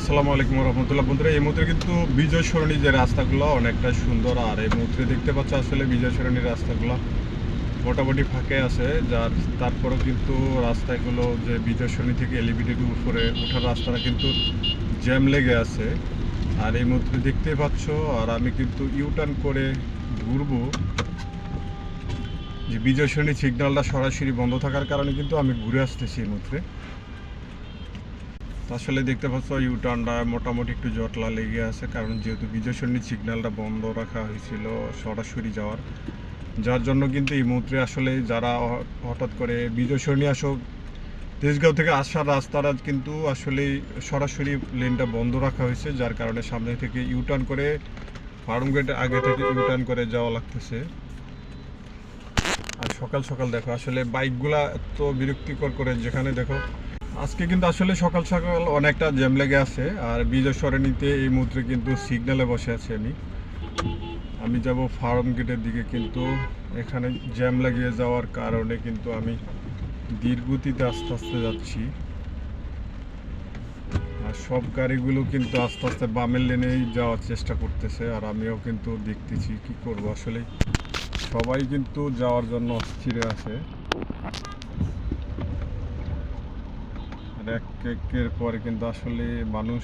আসসালামু আলাইকুম রহমতুল্লাহ। বন্ধুরা, এই মুহূর্তে কিন্তু বিজয় সরণি যে রাস্তাগুলো অনেকটা সুন্দর, আর এই মুহূর্তে দেখতে পাচ্ছ আসলে বিজয় সরণির রাস্তাগুলো মোটামুটি ফাঁকে আছে। তারপরেও কিন্তু রাস্তাগুলো যে বিজয় সরণি থেকে এলিভেটেড উপরে ওঠার রাস্তাটা কিন্তু জ্যাম লেগে আছে। আর এই মুহূর্তে দেখতে পাচ্ছ, আর আমি কিন্তু ইউটার্ন করে ঘুরবো, যে বিজয় সরণি সিগন্যালটা সরাসরি বন্ধ থাকার কারণে কিন্তু আমি ঘুরে আসতেছি এই মুহূর্তে। আসলে দেখতে পাচ্ছ ইউটার্নটা মোটামুটি একটু জটলা লেগে আছে, কারণ যেহেতু বিজয় সরণির সিগন্যালটা বন্ধ রাখা হয়েছিল সরাসরি যাওয়ার, যার জন্য কিন্তু এই মুহূর্তে আসলে যারা হঠাৎ করে বিজয় সরণি আসো তেজগাঁও থেকে আসার রাস্তাটা কিন্তু আসলে সরাসরি লেনটা বন্ধ রাখা হয়েছে, যার কারণে সামনে থেকে ইউটার্ন করে ফার্ম গেটে আগে থেকে ইউটার্ন করে যাওয়া লাগতেছে। আর সকাল সকাল দেখো আসলে বাইকগুলা এত বিরক্তিকর করে, যেখানে দেখো আজকে কিন্তু আসলে সকাল সকাল অনেকটা জ্যাম লেগে আছে। আর বিজয় সরণিতে এই মুহূর্তে কিন্তু সিগন্যালে বসে আছি আমি যাব ফার্ম গেটের দিকে, কিন্তু এখানে জ্যাম লাগিয়ে যাওয়ার কারণে কিন্তু আমি ধীরগতিতে আস্তে আস্তে যাচ্ছি। আর সব গাড়িগুলো কিন্তু আস্তে আস্তে বামের লেনেই যাওয়ার চেষ্টা করতেছে, আর আমিও কিন্তু দেখতেছি কি করব। আসলে সবাই কিন্তু যাওয়ার জন্য অস্থির আছে, আর একের পরে কিন্তু আসলে মানুষ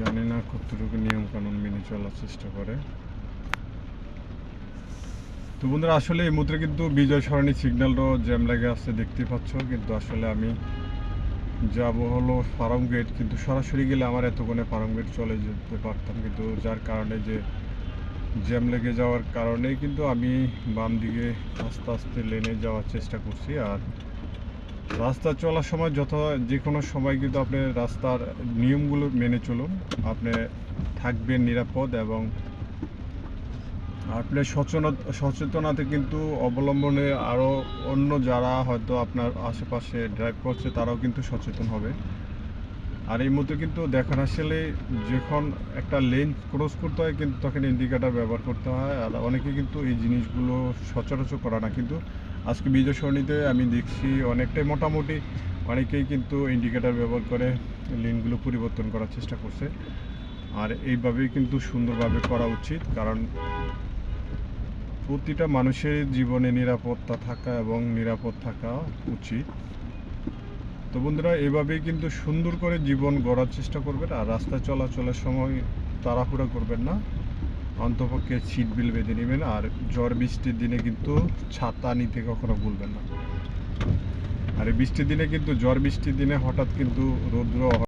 জানি না কতটুকু নিয়ম কানুন মেনে চলার চেষ্টা করে। তো বন্ধুরা, আসলে এই মুহূর্তে কিন্তু বিজয় সরণি সিগন্যালটাও জ্যাম লেগে আছে দেখতে পাচ্ছ, কিন্তু আসলে আমি যাব হলো ফার্ম গেট, কিন্তু সরাসরি গেলে আমার এতক্ষণে ফার্ম গেট চলে যেতে পারতাম, কিন্তু যার কারণে যে জ্যাম লেগে যাওয়ার কারণেই কিন্তু আমি বাম দিকে আস্তে আস্তে লেনে যাওয়ার চেষ্টা করছি। আর রাস্তা চলার সময় যে কোনো সময় কিন্তু আপনি রাস্তার নিয়মগুলো মেনে চলুন, আপনি থাকবেন নিরাপদ, এবং আপনি সচেতনতা কিন্তু অবলম্বনে আরও অন্য যারা হয়তো আপনার আশেপাশে ড্রাইভ করছে তারাও কিন্তু সচেতন হবে। আর এই মুহূর্তে কিন্তু দেখেন আসলে যখন একটা লেন ক্রস করতে হয় কিন্তু তখন ইন্ডিকেটার ব্যবহার করতে হয়, আর অনেকে কিন্তু এই জিনিসগুলো সচরাচর করে না, কিন্তু আজকে বিজয় সরণিতে আমি দেখছি অনেকটাই মোটামুটি অনেকেই কিন্তু ইন্ডিকেটার ব্যবহার করে লেনগুলো পরিবর্তন করার চেষ্টা করছে। আর এইভাবেই কিন্তু সুন্দরভাবে করা উচিত, কারণ প্রতিটা মানুষের জীবনে নিরাপত্তা থাকা এবং নিরাপদ থাকা উচিত। তো বন্ধুরা, এভাবেই কিন্তু সুন্দর করে জীবন গড়ার চেষ্টা করবেন, আর রাস্তায় চলাচলের সময় তাড়াহুড়া করবেন না, অন্তপক্ষে সিট বেল্ট বেঁধে নেবেন। আর ঝড় বৃষ্টির দিনে কিন্তু ছাতা নিতে কখনো ভুলবেন না। আর এই বৃষ্টির দিনে কিন্তু ঝড় বৃষ্টির দিনে হঠাৎ কিন্তু রৌদ্র